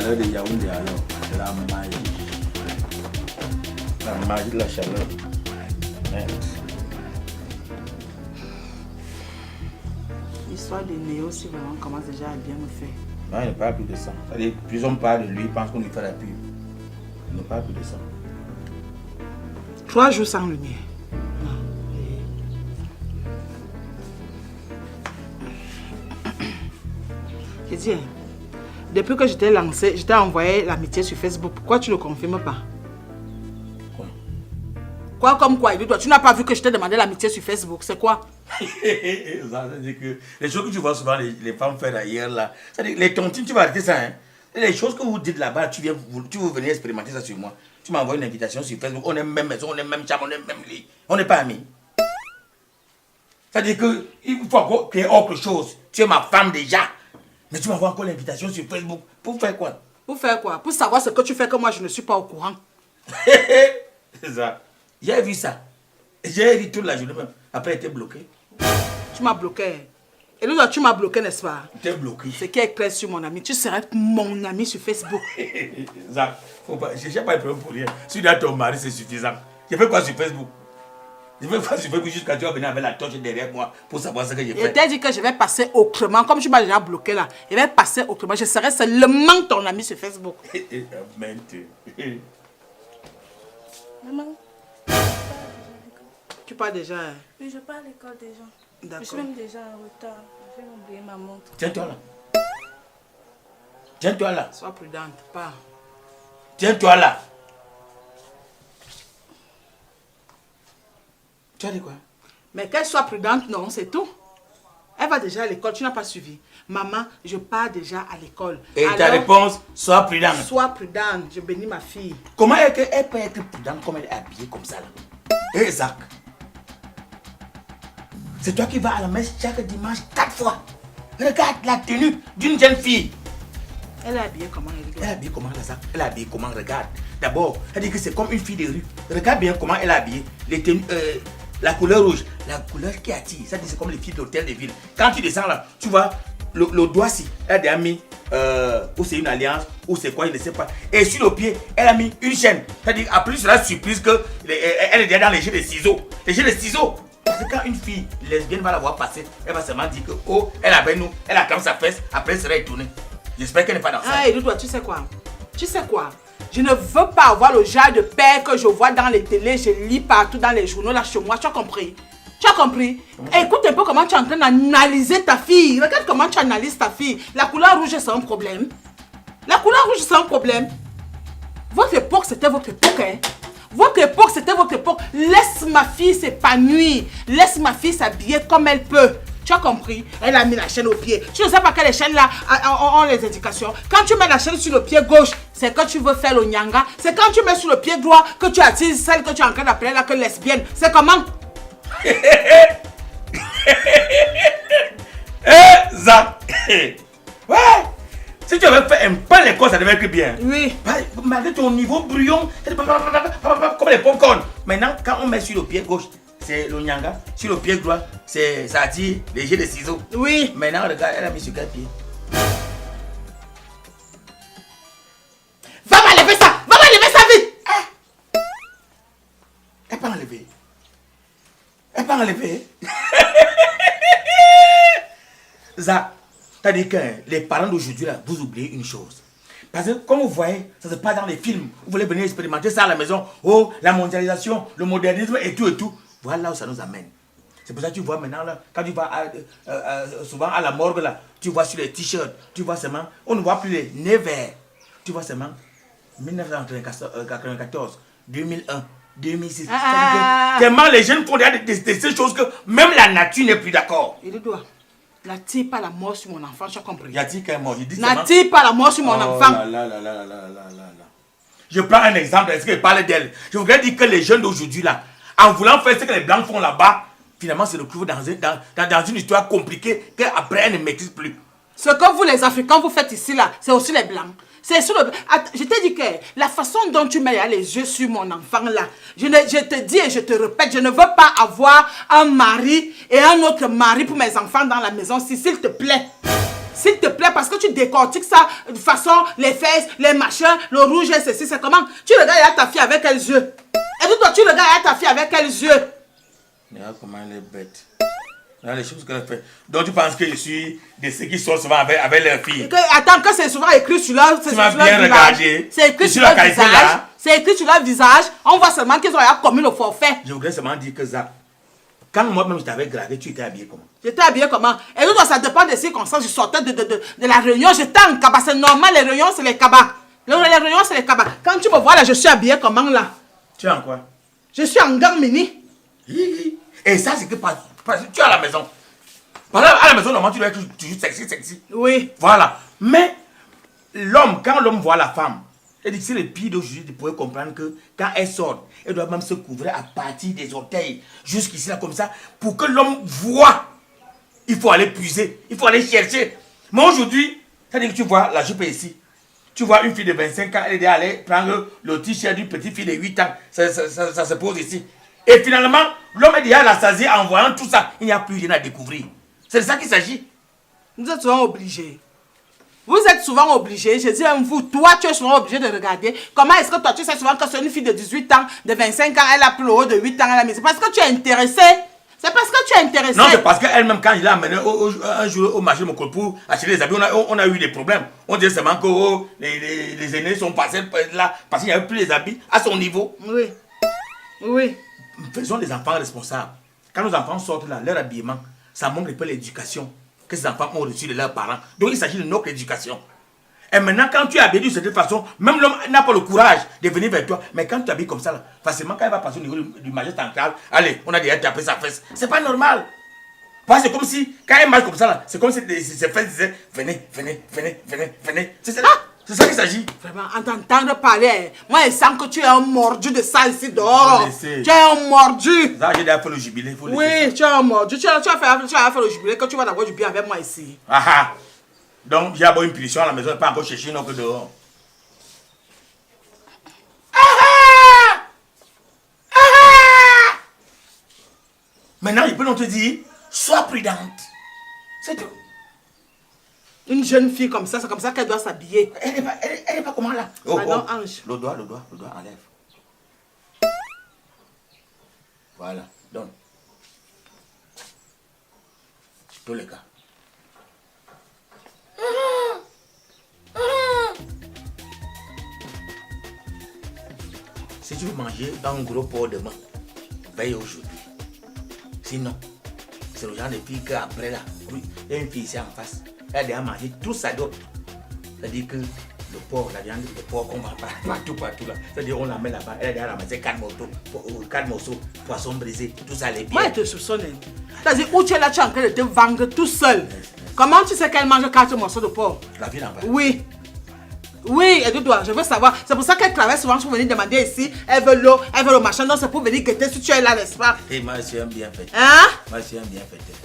chaleur de Yaoundé alors. C'est la magie. La magie de la chaleur. Merde. L'histoire de Néo, si vraiment commence déjà à bien me faire. Non, il ne parle plus de ça. C'est-à-dire, plus on parle de lui, il pense qu'on lui fait la pub. Il ne parle plus de ça. 3 jours sans lumière. Je dis, depuis que je t'ai lancé, je t'ai envoyé l'amitié sur Facebook. Pourquoi tu ne le confirmes pas? Quoi? Quoi comme quoi? Toi, tu n'as pas vu que je t'ai demandé l'amitié sur Facebook. C'est quoi? Ça veut dire que les choses que tu vois souvent les femmes faire ailleurs là, c'est-à-dire les tontines, tu vas arrêter ça, hein. Les choses que vous dites là-bas, tu veux venir expérimenter ça sur moi. Tu m'envoies une invitation sur Facebook, on est même maison, on est même chambre, on est même lit. On n'est pas amis. C'est-à-dire qu'il faut encore créer autre chose. Tu es ma femme déjà. Mais tu m'envoies encore l'invitation sur Facebook. Pour faire quoi? Pour faire quoi? Pour savoir ce que tu fais que moi je ne suis pas au courant. C'est ça. J'ai vu ça. J'ai vu toute la journée même. Après, été bloqué. Tu m'as bloqué. Et là, tu m'as bloqué, n'est-ce pas? Tu es bloqué. Ce qui est clair sur mon ami. Tu serais mon ami sur Facebook. Ça, faut pas. Je n'ai pas de problème pour rien. Si tu as ton mari, c'est suffisant. Je fais quoi sur Facebook? Je fais quoi sur Facebook jusqu'à tu vas venir avec la torche derrière moi pour savoir ce que j'ai fait. Je t'ai dit que je vais passer autrement. Comme tu m'as déjà bloqué là, je vais passer autrement. Je serai seulement ton ami sur Facebook. Maman, Tu pars déjà. oui, je pars à l'école déjà. D'accord. Je suis même déjà en retard. Je vais oublier ma montre. Tiens-toi là. Tiens-toi là. Sois prudente, pars. Tiens-toi là. Tu as dit quoi? Mais qu'elle soit prudente, non, c'est tout. Elle va déjà à l'école, tu n'as pas suivi. Maman, je pars déjà à l'école. Et ta réponse, sois prudente. Sois prudente, je bénis ma fille. Comment est-ce qu'elle peut être prudente comme elle est habillée comme ça là? Hé, Zach. C'est toi qui vas à la messe chaque dimanche 4 fois. Regarde la tenue d'une jeune fille. Elle est habillée comment, elle Elle est habillée comment, Zach? Elle est habillée comment? Regarde. D'abord, elle dit que c'est comme une fille de rue. Regarde bien comment elle est habillée. Les tenues, la couleur rouge, la couleur qui attire. Ça dit c'est comme les filles d'hôtel de ville. Quand tu descends là, tu vois le doigt ci. Elle a déjà mis, ou c'est une alliance, ou c'est quoi, je ne sais pas. Et sur le pied, elle a mis une chaîne. C'est-à-dire, après, c'est la surprise qu'elle est déjà dans les jeux de ciseaux. Les jeux de ciseaux. Parce que quand une fille lesbienne va la voir passer, elle va seulement dire que, oh, elle est avec nous, elle a comme sa fesse, après elle sera étonnée. J'espère qu'elle n'est pas dans ça. Ah, et toi, tu sais quoi? Tu sais quoi? Je ne veux pas avoir le genre de père que je vois dans les télés, je lis partout dans les journaux là chez moi. Tu as compris? Tu as compris? Écoute un peu comment tu es en train d'analyser ta fille. Regarde comment tu analyses ta fille. La couleur rouge, c'est un problème. La couleur rouge, c'est un problème. Votre époque, c'était votre époque, hein? Votre époque, c'était votre époque. Laisse ma fille s'épanouir. Laisse ma fille s'habiller comme elle peut. Tu as compris? Elle a mis la chaîne au pied. Tu ne sais pas quelle chaîne là ont les indications. Quand tu mets la chaîne sur le pied gauche, c'est que tu veux faire le nyanga. C'est quand tu mets sur le pied droit que tu attires celle que tu es en train d'appeler là que lesbienne. C'est comment? Zach. Ouais. Si tu avais fait un peu l'école, ça devait être bien. Oui. Malgré ton niveau brouillon, comme les popcorn. Maintenant, quand on met sur le pied gauche, c'est le nyanga. Sur le pied droit, ça attire les jets de ciseaux. Oui. Maintenant, regarde, elle a mis sur quel pied? Va m'enlever ça! Va m'enlever ça vite! Elle peut enlever. Elle peut enlever. Ça, c'est-à-dire que les parents d'aujourd'hui, là, vous oubliez une chose. Parce que comme vous voyez, ça se passe dans les films. Vous voulez venir expérimenter ça à la maison. Oh, la mondialisation, le modernisme et tout et tout. Voilà où ça nous amène. C'est pour ça que tu vois maintenant, là, quand tu vas souvent à la morgue, là, tu vois sur les t-shirts, tu vois seulement, on ne voit plus les nez verts. Tu vois seulement 1994, 2001, 2006. Tellement les jeunes font de ces choses que même la nature n'est plus d'accord. Il doit. N'attire pas la mort sur mon enfant, tu as compris? N'attire qu'un mort. N'attire pas la mort sur mon enfant. Je prends un exemple, est-ce que je parle d'elle? Je voudrais dire que les jeunes d'aujourd'hui, là, en voulant faire ce que les blancs font là-bas, finalement se retrouvent dans une histoire compliquée qu'après elles ne maîtrisent plus. Ce que vous les Africains vous faites ici là, c'est aussi les blancs. C'est sur le... Je t'ai dit que la façon dont tu mets les yeux sur mon enfant là, je te dis et je te répète, je ne veux pas avoir un mari et un autre mari pour mes enfants dans la maison, s'il te plaît. S'il te plaît, parce que tu décortiques ça de façon, les fesses, les machins, le rouge et ceci, c'est comment? Tu regardes ta fille avec quels yeux? Et toi, tu regardes ta fille avec quels yeux? Regarde comment elle est bête. Regarde les choses qu'elle fait. Donc tu penses que je suis de ceux qui sortent souvent avec leurs filles. Attends, que c'est souvent écrit sur leur visage. Tu m'as bien regardé. C'est écrit sur leur visage. C'est écrit sur leur visage. On voit seulement qu'ils ont commis le forfait. Je voudrais seulement dire que ça, quand moi-même je t'avais gradé, tu étais habillé comment? J'étais habillé comment? Et donc, ça dépend des circonstances. Je sortais de la réunion, j'étais en cabas. C'est normal, les réunions, c'est les cabas. Les réunions, c'est les cabas. Quand tu me vois là, je suis habillé comment là? Tu es en quoi? Je suis en gants mini. Et ça, c'est que tu es à la maison. Par exemple, à la maison, normalement, tu dois être toujours sexy. Oui. Voilà. Mais l'homme, quand l'homme voit la femme, elle dit que c'est le pire d'aujourd'hui, tu pourrais comprendre que quand elle sort, elle doit même se couvrir à partir des orteils, jusqu'ici, là, comme ça, pour que l'homme voit. Il faut aller puiser, il faut aller chercher. Mais aujourd'hui, c'est-à-dire que tu vois la jupe ici. Tu vois une fille de 25 ans, elle est allée prendre le t-shirt d'une petite fille de 8 ans. Ça se pose ici. Et finalement, l'homme est déjà rassasié en voyant tout ça. Il n'y a plus rien à découvrir. C'est de ça qu'il s'agit. Vous êtes souvent obligés. Vous êtes souvent obligés. Je dis même vous, toi, tu es souvent obligé de regarder. Comment est-ce que toi, tu sais souvent que c'est une fille de 18 ans, de 25 ans, elle a plus le haut de 8 ans, elle a mis. C'est parce que tu es intéressé. C'est parce que tu es intéressé. Non, c'est parce qu'elle-même, quand il l'a amené un jour au marché de Mokolo pour acheter des habits, on a eu des problèmes. On disait seulement que les aînés sont passés là parce qu'il n'y avait plus les habits à son niveau. Oui. Oui. Faisons les enfants responsables. Quand nos enfants sortent là, leur habillement, ça montre un peu l'éducation que ces enfants ont reçue de leurs parents. Donc il s'agit de notre éducation. Et maintenant, quand tu es habillé de cette façon, même l'homme n'a pas le courage de venir vers toi. Mais quand tu habilles comme ça, là, facilement, quand il va passer au niveau du marché central, allez, on a déjà tapé sa fesse. C'est pas normal. Parce que c'est comme si, quand il marche comme ça, là, c'est comme si ses fesses disaient venez. C'est ça qu'il s'agit. Vraiment, en t'entendre parler, moi je sens que tu es un mordu de ça ici dehors. Tu es un mordu. Ça, j'ai déjà fait le jubilé. Oui, tu es un mordu. Tu as fait le jubilé que tu vas avoir du bien avec moi ici. Ah. Donc, j'ai d'abord une punition à la maison et pas encore chercher non que dehors. Maintenant, il peut nous te dire, sois prudente. C'est tout. Une jeune fille comme ça, c'est comme ça qu'elle doit s'habiller. Elle n'est pas comment là. Non, Ange. Le doigt, enlève. Voilà, donne. Tous les cas. Si tu veux manger un gros pot demain, veille aujourd'hui. Sinon, c'est le genre de fille qu'après là, oui, il y a une fille ici en face, elle a déjà mangé tout ça d'autre. C'est-à-dire que le porc, la viande, le porc qu'on va partout là. C'est-à-dire on la met là-bas, elle a déjà ramassé 4 morceaux, poisson brisé, tout ça, les pieds. Moi, elle te soupçonne. C'est-à-dire où tu es là, tu es en train de te vendre tout seul. Comment tu sais qu'elle mange 4 morceaux de porc? La vie en bas. Oui. Oui, et toi, je veux savoir. C'est pour ça qu'elle travaille souvent pour venir demander ici. Elle veut l'eau, elle veut le machin. Donc c'est pour venir guetter si tu es là, n'est-ce pas? Et moi, je suis un bienfaiteur. Hein? Moi, je suis un bienfaiteur.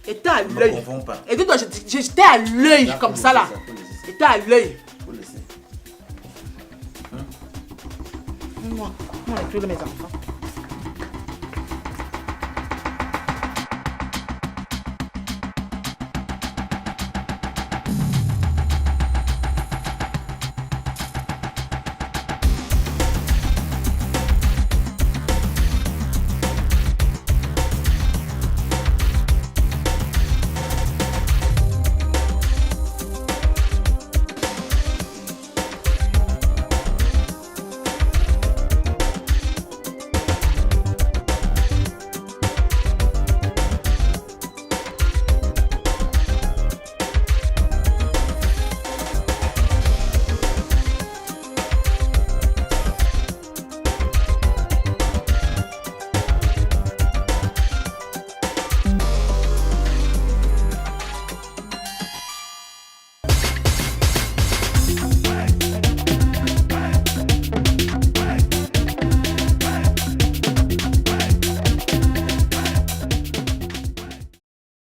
Et t'es à l'œil. Ne me confonds pas. Et toi, j'étais à l'œil comme ça là. J'étais à l'œil. Faut laisser. Moi, on est tous de mes enfants.